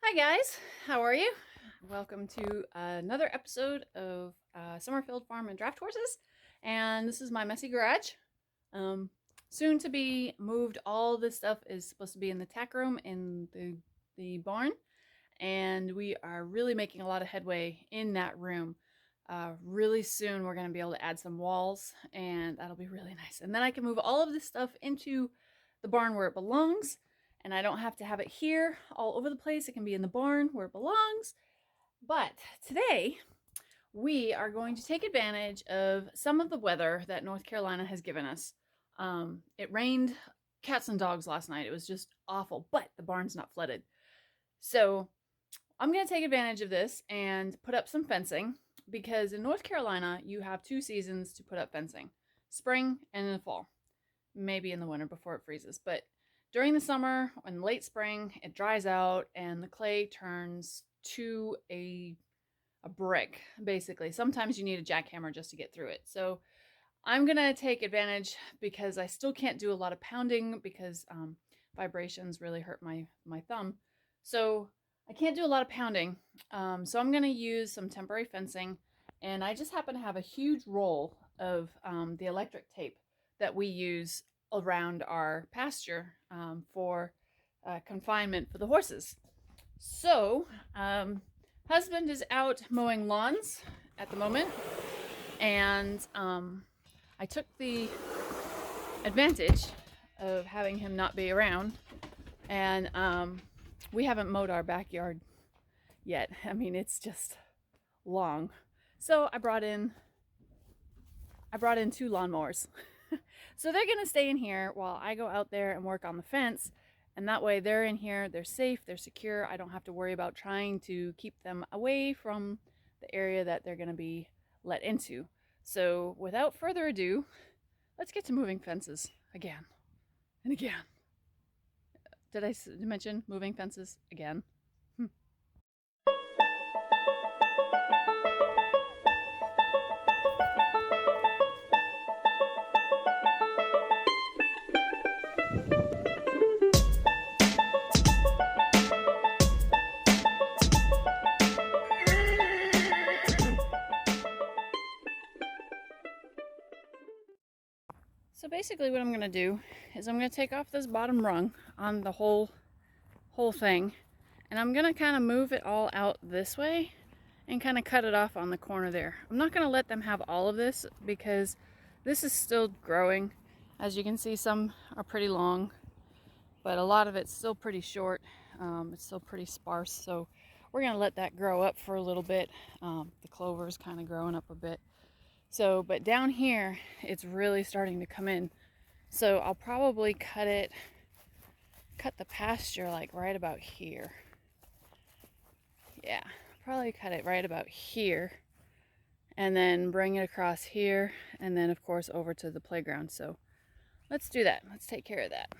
Hi guys, how are you? Welcome to another episode of Summerfield Farm and Draft Horses, and this is my messy garage. Um, Soon to be moved. All this stuff is supposed to be in the tack room in the barn, and we are really making a lot of headway in that room. Really soon we're going to be able to add some walls, and that'll be really nice. And then I can move all of this stuff into the barn where it belongs, and I don't have to have it here all over the place. It can be in the barn where it belongs. But today we are going to take advantage of some of the weather that North Carolina has given us. It rained cats and dogs last night. It was just awful, but the barn's not flooded. So I'm going to take advantage of this and put up some fencing, because in North Carolina you have 2 seasons to put up fencing: spring and in the fall, maybe in the winter before it freezes. But during the summer and late spring, it dries out and the clay turns to a brick, basically. Sometimes you need a jackhammer just to get through it. So I'm gonna take advantage, because I still can't do a lot of pounding because vibrations really hurt my thumb. So I can't do a lot of pounding. So I'm gonna use some temporary fencing, and I just happen to have a huge roll of the electric tape that we use around our pasture for confinement for the horses. So husband is out mowing lawns at the moment, and I took the advantage of having him not be around, and we haven't mowed our backyard yet. I mean, it's just long. So I brought in 2 lawnmowers. So they're gonna stay in here while I go out there and work on the fence, and that way they're in here, they're safe, they're secure. I don't have to worry about trying to keep them away from the area that they're gonna be let into. So without further ado, let's get to moving fences again and again. Did I mention moving fences again? So basically what I'm going to do is I'm going to take off this bottom rung on the whole thing, and I'm going to kind of move it all out this way and kind of cut it off on the corner there. I'm not going to let them have all of this, because this is still growing. As you can see, some are pretty long, but a lot of it's still pretty short. It's still pretty sparse, so we're going to let that grow up for a little bit. The clover is kind of growing up a bit. So, but down here, it's really starting to come in. So I'll probably cut the pasture like right about here. Yeah, probably cut it right about here. And then bring it across here, and then of course over to the playground. So let's do that. Let's take care of that.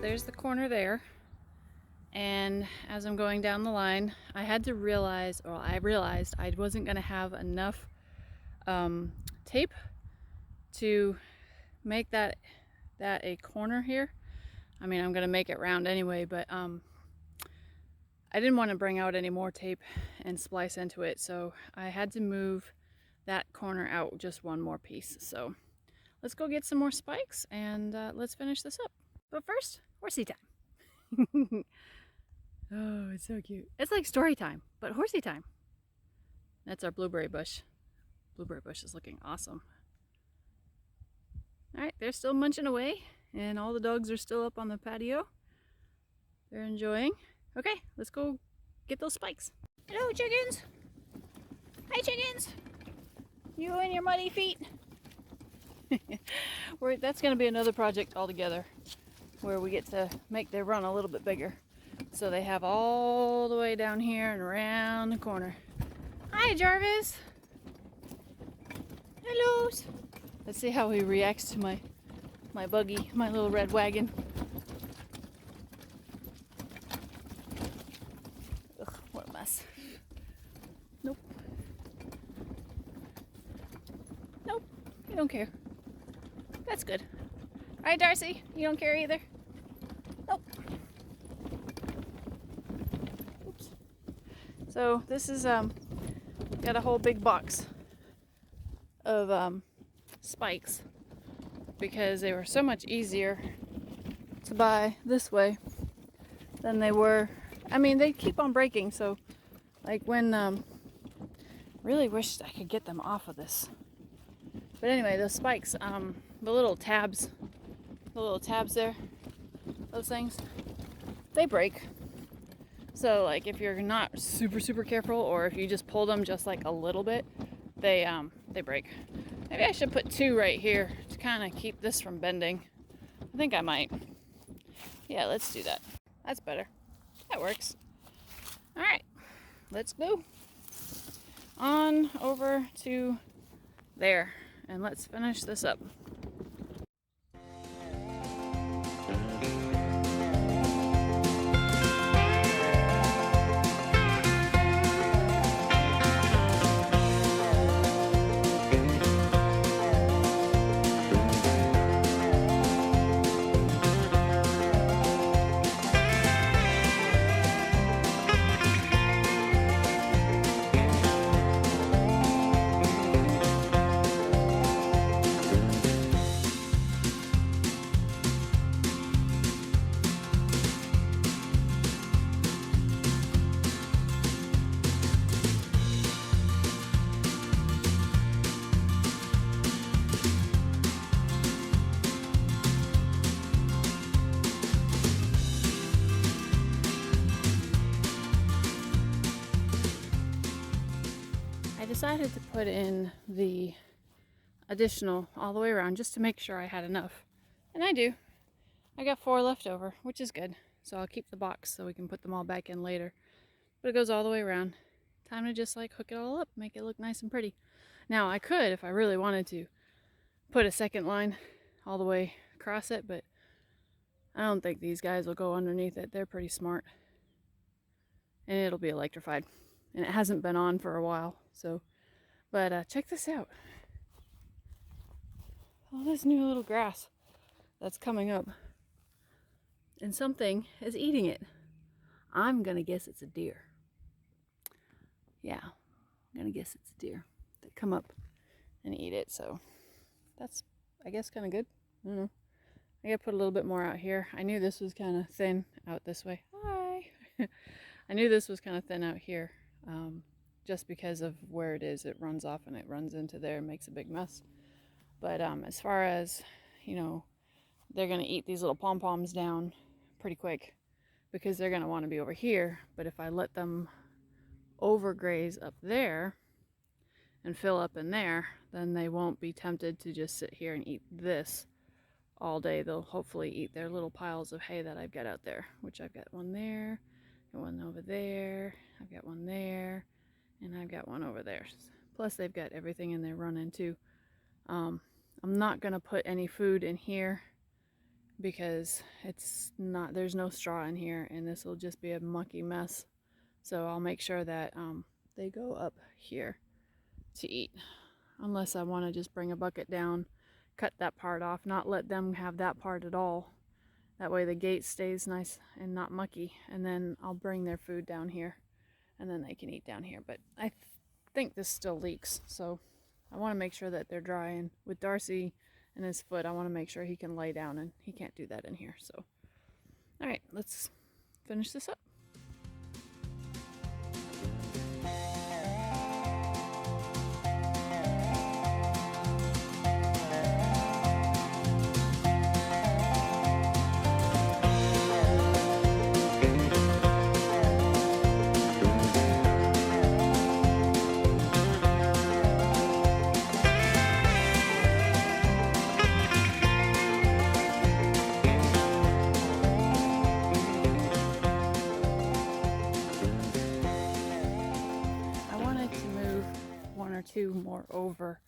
There's the corner there, And as I'm going down the line, I realized I wasn't going to have enough tape to make that a corner here. I mean, I'm going to make it round anyway, but I didn't want to bring out any more tape and splice into it, so I had to move that corner out just one more piece. So let's go get some more spikes and let's finish this up. But first, horsey time. Oh, it's so cute. It's like story time, but horsey time. That's our blueberry bush. Blueberry bush is looking awesome. All right, they're still munching away, and all the dogs are still up on the patio. They're enjoying. Okay, let's go get those spikes. Hello, chickens. Hi, chickens. You and your muddy feet. That's going to be another project altogether, where we get to make their run a little bit bigger. So they have all the way down here and around the corner. Hi, Jarvis. Hello. Let's see how he reacts to my buggy, my little red wagon. Ugh, what a mess. Nope. Nope, you don't care. That's good. All right, Darcy, you don't care either? Nope. Oops. So this is got a whole big box of spikes because they were so much easier to buy this way than they were. I mean, they keep on breaking, so like when really wished I could get them off of this. But anyway, those spikes, the little tabs there, those things, they break. So like if you're not super careful, or if you just pull them just like a little bit, they break. Maybe I should put 2 right here to kind of keep this from bending. I think I might. Yeah, let's do that. That's better. That works. All right, let's go on over to there and let's finish this up. I decided to put in the additional all the way around just to make sure I had enough. And I do. I got 4 left over, which is good. So I'll keep the box so we can put them all back in later. But it goes all the way around. Time to just like hook it all up, make it look nice and pretty. Now I could, if I really wanted to, put a second line all the way across it, but I don't think these guys will go underneath it. They're pretty smart. And it'll be electrified. And it hasn't been on for a while, so. But check this out. All this new little grass that's coming up. And something is eating it. I'm gonna guess it's a deer. Yeah, I'm gonna guess it's a deer. They come up and eat it, so that's, I guess, kind of good. I don't know. I gotta put a little bit more out here. I knew this was kind of thin out this way. Hi! I knew this was kind of thin out here, just because of where it is. It runs off and it runs into there and makes a big mess. But as far as, you know, they're gonna eat these little pom-poms down pretty quick because they're gonna want to be over here. But if I let them overgraze up there and fill up in there, then they won't be tempted to just sit here and eat this all day. They'll hopefully eat their little piles of hay that I've got out there, which I've got one there, one over there, I've got one there, and I've got one over there. Plus they've got everything in there running too. I'm not gonna put any food in here because there's no straw in here, and this will just be a mucky mess. So I'll make sure that they go up here to eat, unless I want to just bring a bucket down, cut that part off, not let them have that part at all. That way the gate stays nice and not mucky, and then I'll bring their food down here, and then they can eat down here. But I think this still leaks, so I want to make sure that they're dry. And with Darcy and his foot, I want to make sure he can lay down, and he can't do that in here. So, all right, let's finish this up. Two more over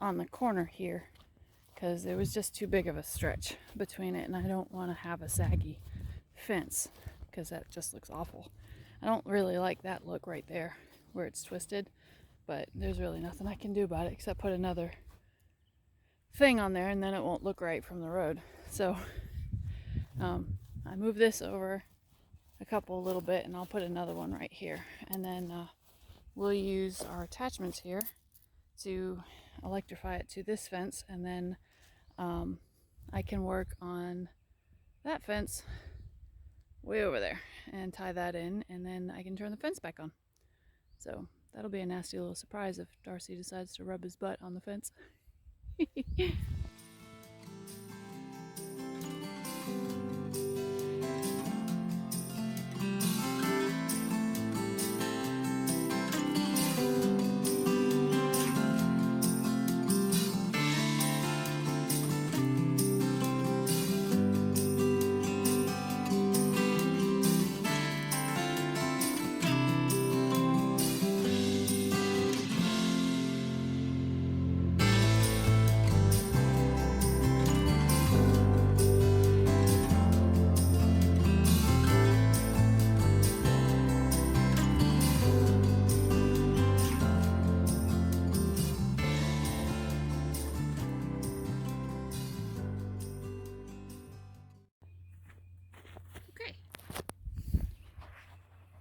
on the corner here because it was just too big of a stretch between it, and I don't want to have a saggy fence because that just looks awful. I don't really like that look right there where it's twisted, but there's really nothing I can do about it except put another thing on there, and then it won't look right from the road. So I move this over a little bit, and I'll put another one right here, and then we'll use our attachments here to electrify it to this fence, and then I can work on that fence way over there and tie that in, and then I can turn the fence back on. So that'll be a nasty little surprise if Darcy decides to rub his butt on the fence.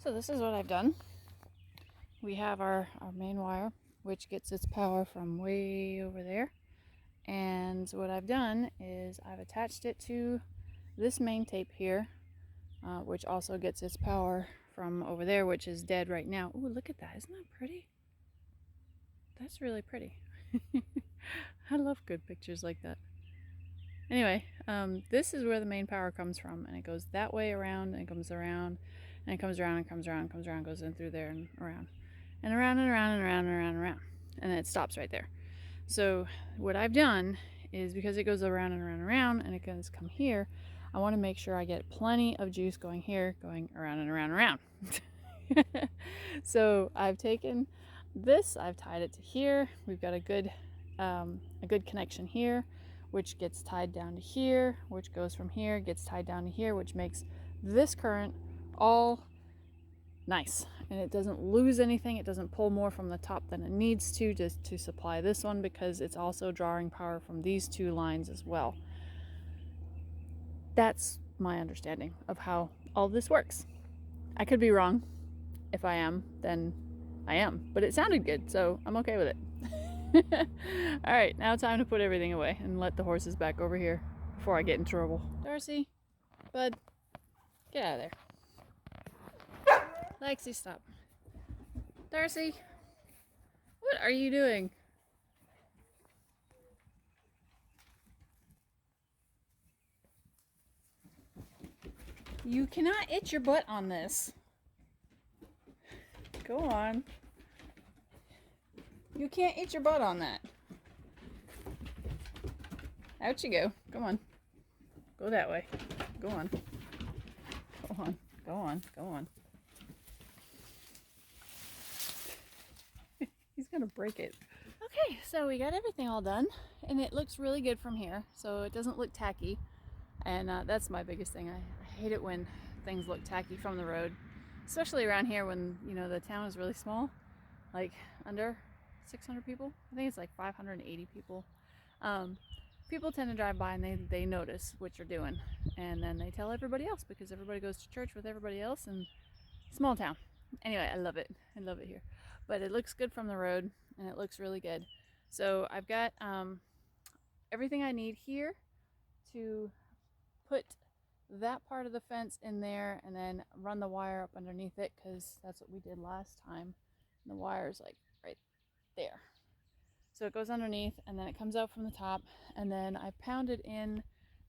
So this is what I've done. We have our main wire, which gets its power from way over there. And what I've done is I've attached it to this main tape here, which also gets its power from over there, which is dead right now. Ooh, look at that. Isn't that pretty? That's really pretty. I love good pictures like that. Anyway, this is where the main power comes from, and it goes that way around, and it comes around, and it comes around, and comes around, and comes around, goes in through there and around, and around, and around, and around, and around, and around, and then it stops right there. So what I've done is, because it goes around and around and around, and it can come here, I want to make sure I get plenty of juice going here, going around and around and around. So I've taken this, I've tied it to here. We've got a good connection here, which gets tied down to here, which goes from here, gets tied down to here, which makes this current all nice, and it doesn't lose anything. It doesn't pull more from the top than it needs to, just to supply this one, because it's also drawing power from these two lines as well. That's my understanding of how all this works. I could be wrong. If I am, then I am, but it sounded good, so I'm okay with it. All right, now time to put everything away and let the horses back over here before I get in trouble. Darcy, bud, get out of there. Lexi, stop. Darcy, what are you doing? You cannot itch your butt on this. Go on. You can't itch your butt on that. Out you go. Come on. Go that way. Go on. Go on. Go on. Go on. He's gonna break it. Okay, so we got everything all done, and it looks really good from here, so it doesn't look tacky. And that's my biggest thing. I hate it when things look tacky from the road, especially around here when, you know, the town is really small, like under 600 people. I think it's like 580 people. People tend to drive by and they notice what you're doing, and then they tell everybody else because everybody goes to church with everybody else, and small town. Anyway, I love it. I love it here. But it looks good from the road, and it looks really good. So I've got everything I need here to put that part of the fence in there and then run the wire up underneath it, because that's what we did last time. And the wire's like right there. So it goes underneath and then it comes out from the top, and then I pounded in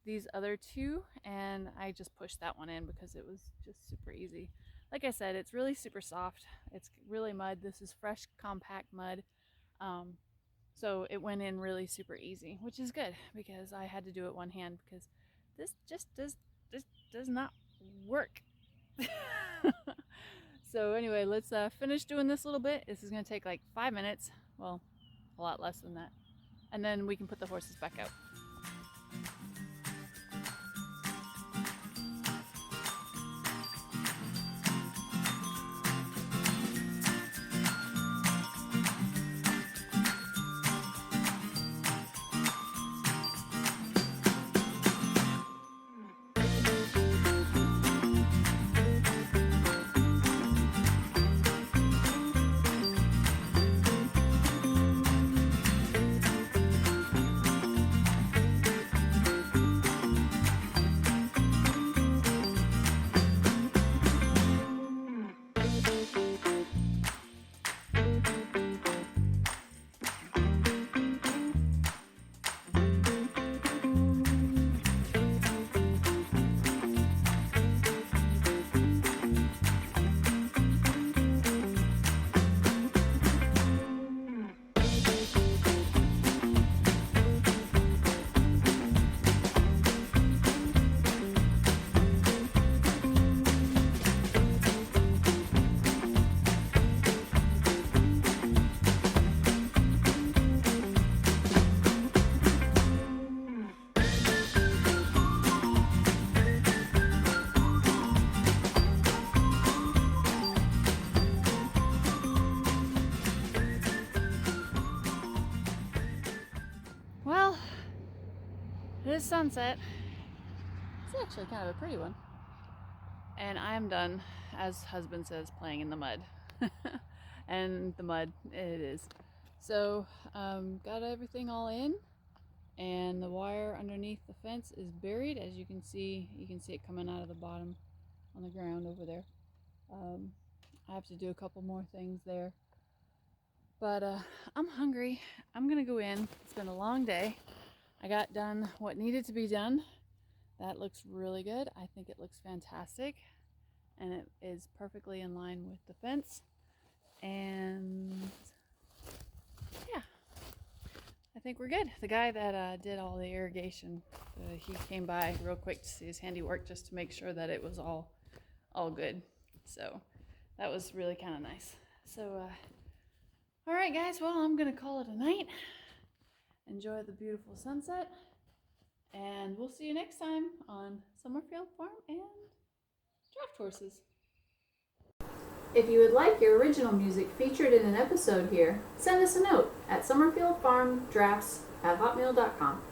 these other two and I just pushed that one in because it was just super easy. Like I said, it's really super soft. It's really mud. This is fresh, compact mud. So it went in really super easy, which is good because I had to do it one hand because this just does not work. So anyway, let's finish doing this little bit. This is going to take like 5 minutes. Well, a lot less than that. And then we can put the horses back out. Well, it is sunset. It's actually kind of a pretty one. And I am done, as husband says, playing in the mud. And the mud, it is. So, got everything all in, and the wire underneath the fence is buried. As you can see it coming out of the bottom on the ground over there. I have to do a couple more things there. But I'm hungry. I'm gonna go in. It's been a long day. I got done what needed to be done. That looks really good. I think it looks fantastic. And it is perfectly in line with the fence. And yeah, I think we're good. The guy that did all the irrigation, he came by real quick to see his handiwork just to make sure that it was all good. So that was really kind of nice. So all right, guys, well, I'm gonna call it a night. Enjoy the beautiful sunset, and we'll see you next time on Summerfield Farm and Draft Horses. If you would like your original music featured in an episode here, send us a note at SummerfieldFarmDrafts@hotmail.com.